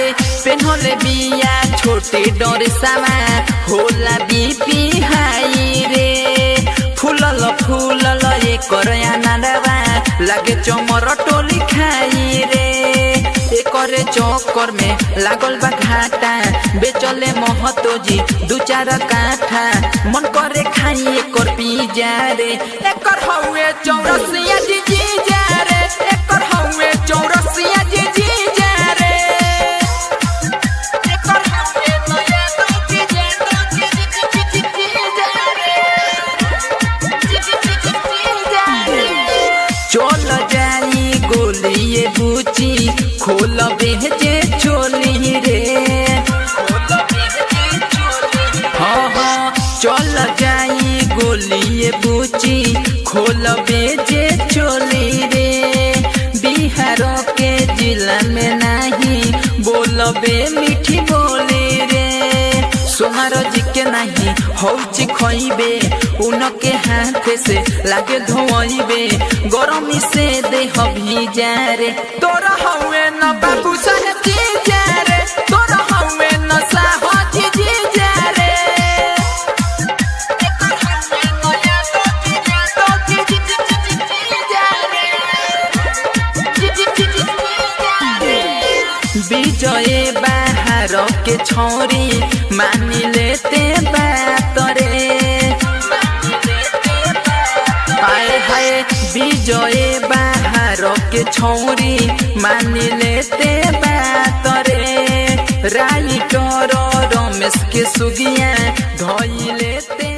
पेन्हले बिया छोटे डर सामा होला बीपी हाई रे फूलल फूलल एकर आनंदवा लागे चमर टोली खाई रे एकरे चक्कर में लागल बा घाटा बेचले महतो जी दू चार काठा मन करे खाई एकर पिज्जा रे एकर हउए चौरसिया जी जा रे एकर हउए चौरसिया जी जा रे एकर हउए नया जी जा रे चल जाई गोलिए बुची खोल बेहजे चोली रे हाँ चल जाई गोलिए बुची खोल बेजे चोली रे बिहार के जिला में नहीं बोलबे मीठी बोली रे सोमार जी के नहीं हौची खइबे उनके हाथ से लागे धोइबे गरमी से देह भीजा रे तोरा हउए न बाबू साहब जी जा रे तोरा हउए न साहब जी जा रे विजय बाहर के छोरी मानी लेते बात रे हाय हाय विजय बाहर के छोरी मानी लेते बात रे राइटर रमेश के सुगिया धोई लेते